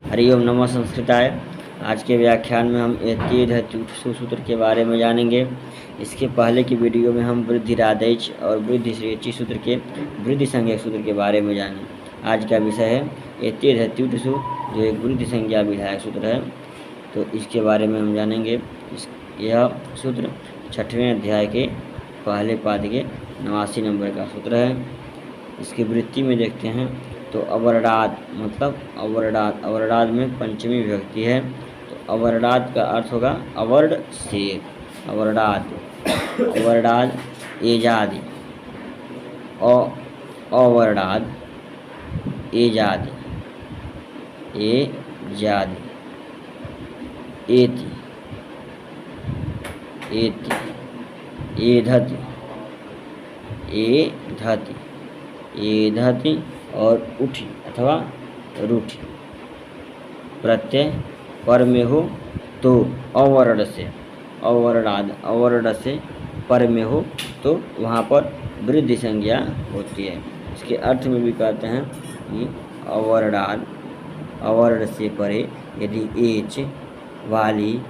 हरि ओम नमः संस्कृताय। आज के व्याख्यान में हम एत्येधत्यु सूत्र के बारे में जानेंगे। इसके पहले की वीडियो में हम वृद्धिरादेश और वृद्धिश्रेयची सूत्र के वृद्धि संज्ञक सूत्र के बारे में जाने। आज का विषय है एत्येधत्यु सूत्र, जो एक वृद्धि संज्ञा विधायक सूत्र है, तो इसके बारे में हम जानेंगे। यह सूत्र 6वें अध्याय के पहले पाद के 89 नंबर का सूत्र है। इसकी वृत्ति में देखते हैं तो अवर्णाद मतलब अवर्णाद में पंचमी विभक्ति है, तो अवर्णाद का अर्थ होगा अवर्ड से। अवर्णाद एजादि, अवर्णाद एजादि, एजादि, एति, एति, एधति, एधति, एधति और उठी अथवा रूठी। प्रत्यय पर में हो तो अवर्ण से, अवर्ण से पर में हो तो वहाँ पर वृद्धि संज्ञा होती है। इसके अर्थ में भी कहते हैं कि अवर्ण से परे यदि एच वाली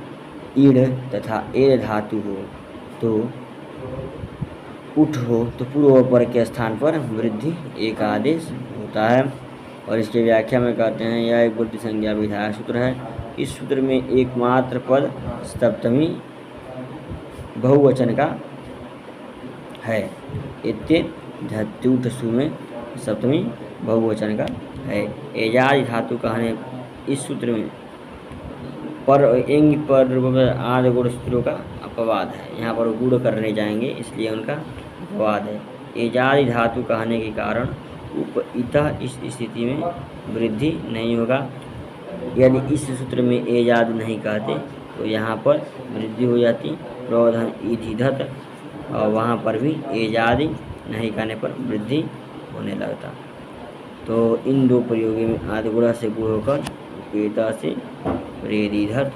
ईड़ तथा एड़ धातु हो तो उठ हो तो पूर्व पर के स्थान पर वृद्धि एक आदेश होता है। और इसके व्याख्या में कहते हैं यह एक वृद्धि संज्ञा विधायक सूत्र है। इस सूत्र में एकमात्र पद सप्तमी बहुवचन का है। एत्येधत्यु में सप्तमी बहुवचन का है। एजादि धातु कहने इस सूत्र में पर एंग पर आद गुण सूत्रों का अपवाद है। यहाँ पर गुण करने जाएंगे इसलिए उनका अपवाद है। एजादि धातु कहने के कारण उपइतः इस स्थिति में वृद्धि नहीं होगा। यदि इस सूत्र में एजाद नहीं कहते तो यहाँ पर वृद्धि हो जाती प्रौधन ईधिधत, और वहाँ पर भी एजादि नहीं कहने पर वृद्धि होने लगता। तो इन दो प्रयोगों में आदि गुणा से गुण होकर उपइतः से प्रेरिधत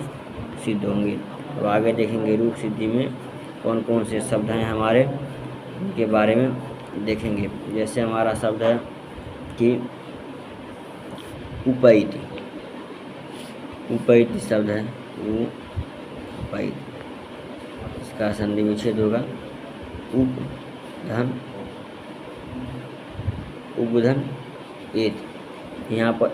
सिद्ध होंगे। तो आगे देखेंगे रूप सिद्धि में कौन कौन से शब्द हैं हमारे, उनके बारे में देखेंगे। जैसे हमारा शब्द है कि उपैति, उपैति शब्द है उपैति, इसका संधि विच्छेद होगा उप धन उपधन एत। यहाँ पर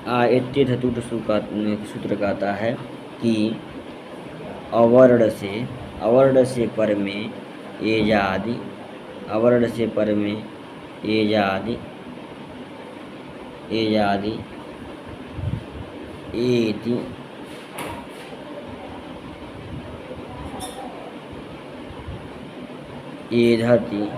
एत्येधत्यु सूत्र कहता है कि अवर्ण से पर में एजादि, अवर्ण से पर में एजादि, एजादि, एति, एधति,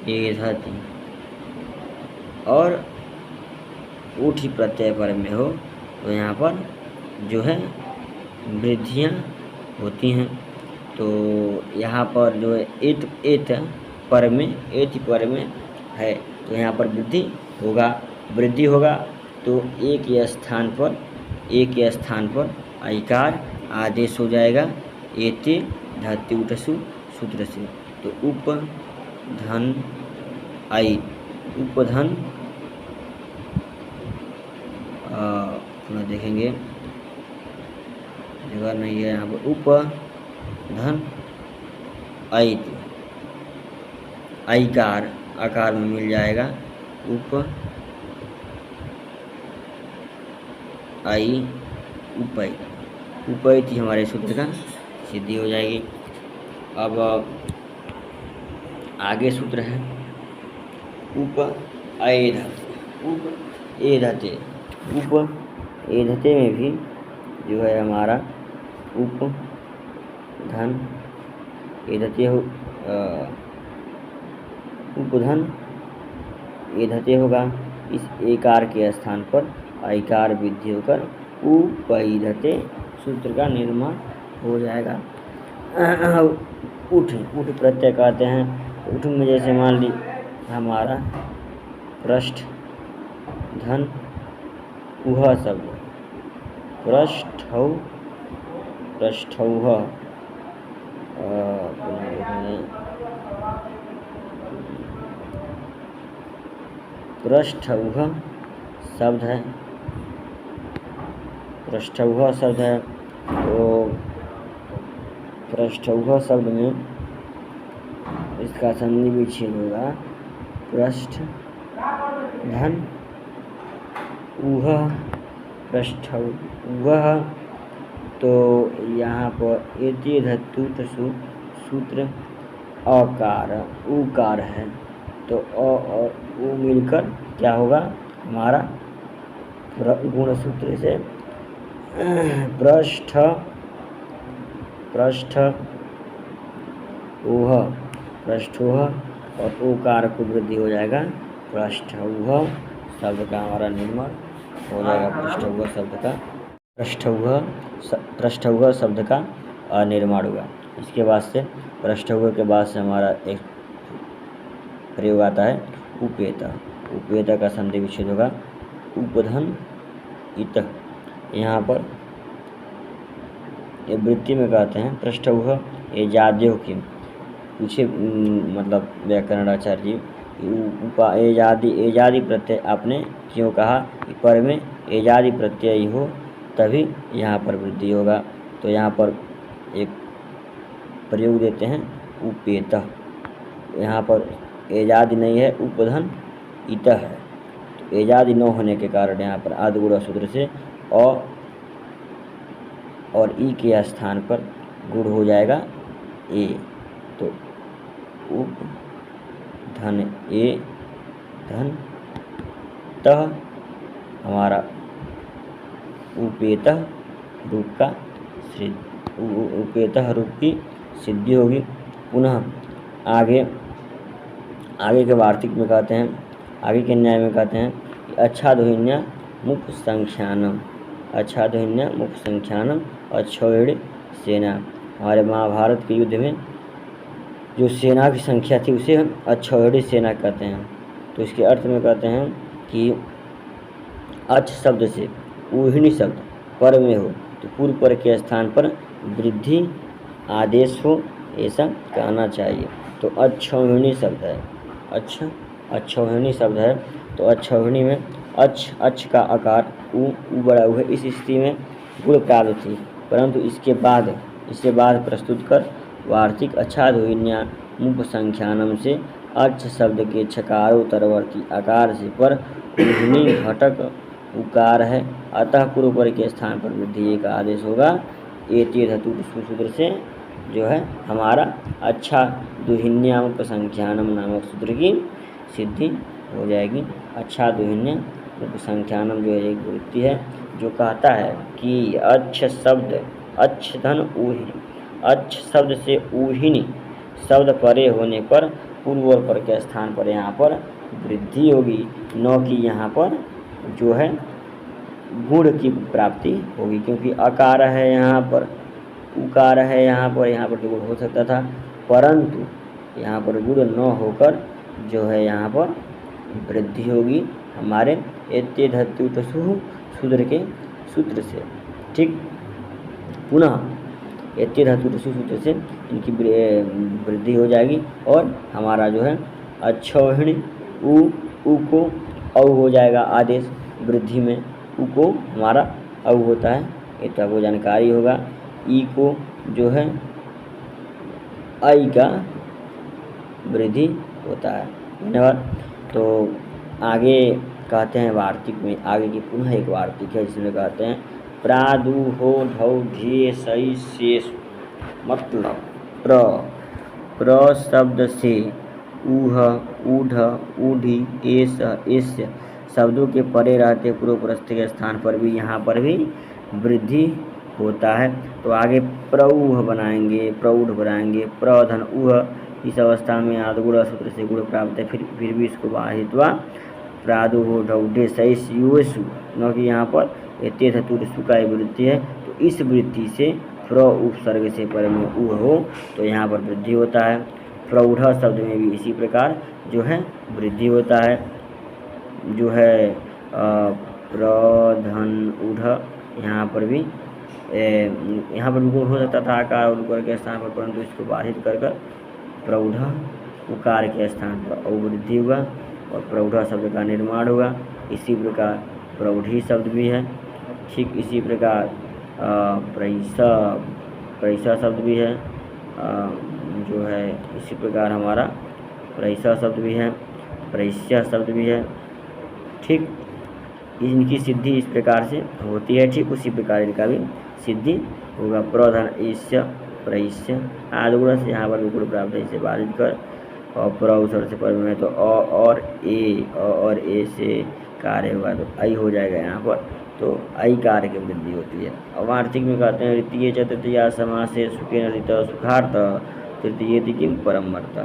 एधति और उठी प्रत्यय पर में हो तो यहाँ पर जो है वृद्धियाँ होती हैं। तो यहाँ पर जो है एत पर में, एति पर में है तो यहाँ पर वृद्धि होगा तो एक स्थान पर आइकार आदेश हो जाएगा एत्येधत्यु सूत्र से। तो उपधन आई, उपधन पुनः देखेंगे जगह नहीं है यहाँ पर। उपधन ऐत आइकार आकार में मिल जाएगा उप आई उपैति हमारे सूत्र का सिद्धि हो जाएगी। अब आगे सूत्र है उप एधते, उप एधते में भी जो है हमारा उप धन एधते हो, उपधन एधते होगा। इस एकार के स्थान पर आइकार वृद्धि होकर उपैधते सूत्र का निर्माण हो जाएगा। उठ प्रत्यय कहते हैं। उठ में जैसे मान ली हमारा पृष्ठ धन उह शब्द, पृष्ठौ पृष्ठौघ शब्द है, पृष्ठौघ शब्द है। तो पृष्ठौघ शब्द में इसका संधि विच्छेद होगा पृष्ठ धन ऊह पृष्ठौघ। तो यहाँ पर एति धातु सूत्र अकार उकार है, तो अ और उ मिलकर क्या होगा हमारा गुण सूत्र से पृष्ठ ऊह पृष्ठोह और ओकार को वृद्धि हो जाएगा पृष्ठौघ शब्द का हमारा निर्माण हो जाएगा। पृष्ठौघ शब्द का निर्माण हुआ। इसके बाद से पृष्ठौघ के बाद से हमारा एक प्रयोग आता है उपेता। उपेता का संधि विच्छेद होगा उपधन इत। यहाँ पर ये वृत्ति में कहते हैं पृष्ठौघ एजाद्यो की पूछे मतलब व्याकरणाचार्य जी एजादि प्रत्यय आपने क्यों कहा कि पर में एजादि प्रत्यय हो तभी यहाँ पर वृद्धि होगा। तो यहाँ पर एक प्रयोग देते हैं उपेतः। यहाँ पर एजादि नहीं है, उपधन इतः है। तो एजादि न होने के कारण यहाँ पर आदिगुण सूत्र से अ और ई के स्थान पर गुण हो जाएगा ए। तो उप धन ए धन तह हमारा उपेतः रूप का उपेतः रूप की सिद्धि होगी। पुनः आगे के वार्तिक में कहते हैं, आगे के न्याय में कहते हैं कि अच्छादोहिन्या मुख संख्यानम, अच्छादोहिन्या मुख संख्यानम अक्षौहिणी सेना। हमारे महाभारत के युद्ध में जो सेना की संख्या थी उसे हम अक्षौहिणी सेना कहते हैं। तो इसके अर्थ में कहते हैं कि अच्छ शब्द से ऊहिणी शब्द पर में हो तो पूर्व पर के स्थान पर वृद्धि आदेश हो, ऐसा कहना चाहिए। तो अक्षौहिणी शब्द है, अक्षौहिणी शब्द है। तो अक्षौहिणी में अच्छ का आकार उ बड़ा हुआ है। इस स्थिति में गुण प्राप्त थी, परंतु इसके बाद प्रस्तुत कर वार्तिक अच्छादोहिन्या मुख संख्यानम से अच्छ शब्द के छकारोत्तरवर्ती आकार से पर ऊहिणी घटक उकार है, अतः पूर्व पर के स्थान पर वृद्धि का आदेश होगा। एति धातु सूत्र से जो है हमारा अच्छादोहिन्या मुख संख्यानम नामक सूत्र की सिद्धि हो जाएगी। अच्छादोहिन्या मुख संख्यानम जो है एक वृत्ति है जो कहता है कि अच्छ शब्द अच्छ धन ऊहिणी, अच्छ शब्द से ऊहिणी शब्द परे होने पर पूर्व और पर के स्थान पर यहाँ पर वृद्धि होगी, न कि यहाँ पर जो है गुण की प्राप्ति होगी। क्योंकि अकार है यहाँ पर, उकार है यहाँ पर तो गुण हो सकता था, परंतु यहाँ पर गुण न होकर जो है यहाँ पर वृद्धि होगी हमारे एते धातु सूत्र के सूत्र से। ठीक, पुनः एते धातु सूत्र से इनकी वृद्धि हो जाएगी और हमारा जो है अच्छौहिणी उ को औ हो जाएगा आदेश वृद्धि में। उ को हमारा औ होता है, ये तो आपको जानकारी होगा। ई को जो है आई का वृद्धि होता है। धन्यवाद। तो आगे कहते हैं वार्तिक में, आगे की पुनः एक वार्तिक है जिसमें कहते हैं प्रादुहो ढौ ढे सई शेष। मतलब प्र शब्द से ऊह ऊढ़ ऊढ़ी एस एस शब्दों के परे रहते पूर्व प्रस्थ के स्थान पर भी यहाँ पर भी वृद्धि होता है। तो आगे प्रऊह बनाएंगे, प्रौढ़ बनाएंगे, प्रधन ऊह। इस अवस्था में आदिगुण सूत्र से गुण प्राप्त है, फिर भी इसको बाधित्वा प्रादुहो ढौढे सैस युसु, न कि यहाँ पर एते धातु सु का वृत्ति है। तो इस वृत्ति से प्र उपसर्ग से पर में ऊ हो तो यहाँ पर वृद्धि होता है। प्रौढ़ शब्द में भी इसी प्रकार जो है वृद्धि होता है, जो है प्रधन ऊढ़। यहाँ पर भी गुण हो सकता था आकार और उकार के स्थान पर, परंतु इसको बाधित कर प्रौढ़ उकार के स्थान पर अवृद्धि हुआ। और प्रौढ़ शब्द का निर्माण होगा। इसी प्रकार प्रौढ़ी शब्द भी है। ठीक इसी प्रकार प्रैसा शब्द भी है, जो है इसी प्रकार हमारा प्रैसा शब्द भी है, प्रैस्या शब्द भी है। ठीक इनकी सिद्धि इस प्रकार से होती है। ठीक उसी प्रकार इनका भी सिद्धि होगा। प्रधन ईश्य प्रैश्य आदि से यहाँ पर विकुल प्राप्त है, इसे बाधित कर और प्रउसर से पर में तो और ए से कार्य होगा तो आई हो जाएगा यहाँ पर, तो आई कार्य की वृद्धि होती है। और वार्तिक में कहते हैं ऋतीय चतुर्थया समास से सुखेन ऋत सुखार्थ तृतीय किम परमर्थ।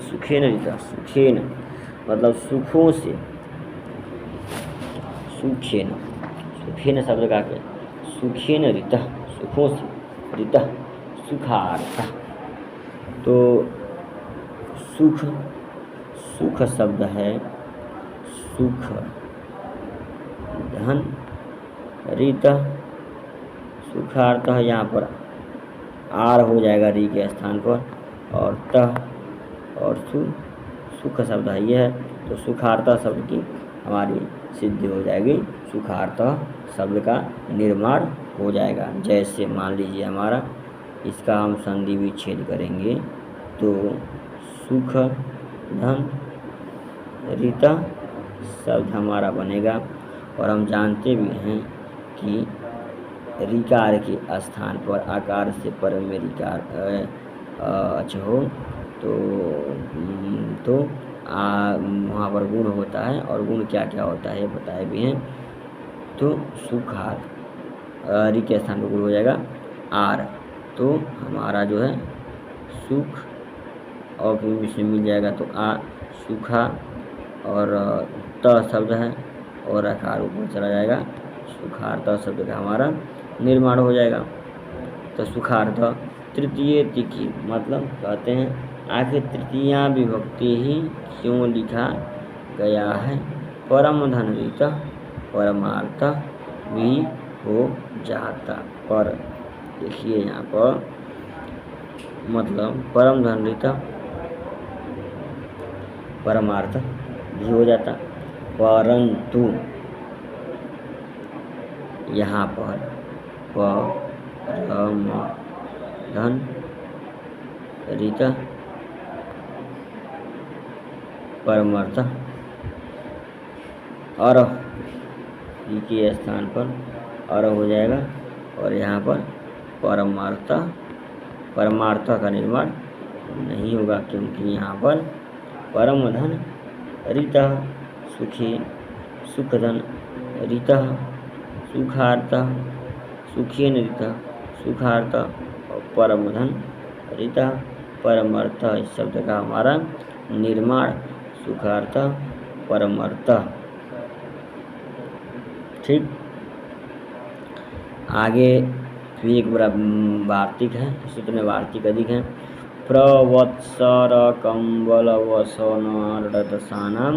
सुखेन ऋत, सुखेन मतलब सुखों से, सुखेन, सुखेन शब्द का क्या, सुखेन ऋत सुखों से, ऋत सुखार्थ। तो सुख, सुख शब्द है सुख धन ऋत सुखार्थ, यहाँ पर आर हो जाएगा री के स्थान पर और तह और सुख शब्द है ये है, तो सुखार्थ शब्द की हमारी सिद्धि हो जाएगी, सुखार्थ शब्द का निर्माण हो जाएगा। जैसे मान लीजिए हमारा इसका हम संधि विच्छेद करेंगे तो सुख धन ऋत शब्द हमारा बनेगा। और हम जानते भी हैं कि ऋकार के स्थान पर आकार से पर में ऋकार अच हो तो वहाँ पर गुण होता है, और गुण क्या क्या होता है बताए भी हैं। तो सुखार ऋ के स्थान पर गुण हो जाएगा आर, तो हमारा जो है सुख और फिर इसमें मिल जाएगा तो आ सूखा और त शब्द है और आकार ऊपर चला जाएगा, सुखार्थ शब्द का हमारा निर्माण हो जाएगा। तो सुखार्थ तृतीय तिथि मतलब कहते हैं आखिर तृतीया विभक्ति ही क्यों लिखा गया है, परम धन ऋत परमार्थ भी हो जाता। पर देखिए यहाँ पर मतलब परम धन ऋत परमार्थ भी हो जाता, परंतु यहाँ पर परम धन ऋत परमार्थ अर के स्थान पर अर हो जाएगा और यहाँ पर परमार्थ का निर्माण नहीं होगा, क्योंकि यहाँ पर परम धन ऋत सुखी सुखधन ऋत सुखार्थ सुखेन ऋत सुखार्थ और परम धन ऋत परमर्थ इस शब्द का हमारा निर्माण सुखार्थ परमर्थ। ठीक आगे फिर एक बड़ा वार्तिक है, सूत्र में वार्तिक अधिक है। प्रवत्सर कंबल वसनार्डसानाम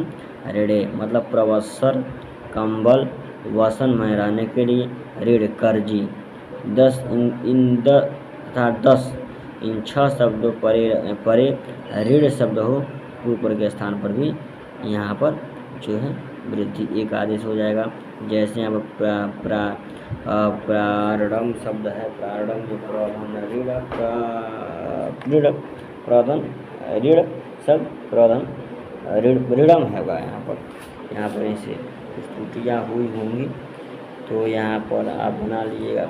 ऋणे मतलब प्रवत्सर कंबल वसन में रहने के लिए ऋण कर्जी 10 इन 6 शब्दों परे ऋण शब्द हो ऊपर के स्थान पर भी यहाँ पर जो है वृद्धि एक आदेश हो जाएगा। जैसे यहाँ पर प्रारंभ शब्द है, प्रारंभ जो प्रधन ऋण प्रधन ऋण शब्द प्रधन ऋणम होगा। यहाँ पर ऐसे कुछ त्रुटियाँ हुई होंगी तो यहाँ पर आप बना लीजिएगा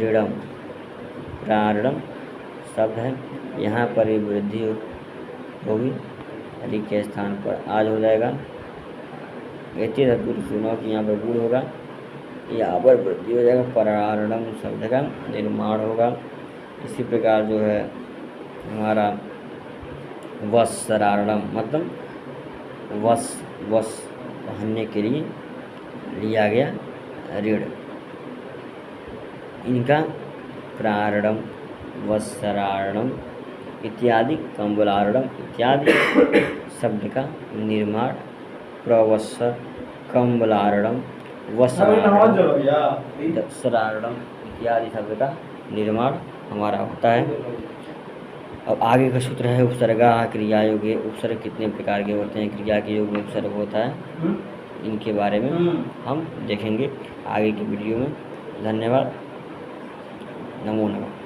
ऋणम प्रारंभ शब्द है, यहाँ पर ही वृद्धि होगी, ऋ के स्थान पर आज हो जाएगा। ऐसे धातु सुनो कि यहाँ पर गुण होगा, यहाँ पर वृद्धि हो जाएगा, प्रारंभ शब्द का निर्माण होगा। इसी प्रकार जो है हमारा वस्त्रारणम मतलब वस पहनने के लिए लिया गया ऋण, इनका प्रारंभ वस्त्रारणम इत्यादि कंबलारणम इत्यादि शब्द का निर्माण प्रवस्त्र कंबलारणम वस्त्रारणम इत्यादि शब्द का निर्माण हमारा होता है। अब आगे का सूत्र है उपसर्गा क्रिया योग। उपसर्ग कितने प्रकार के होते हैं, क्रिया के योग में उपसर्ग होता है, इनके बारे में हम देखेंगे आगे की वीडियो में। धन्यवाद। नमो नमः।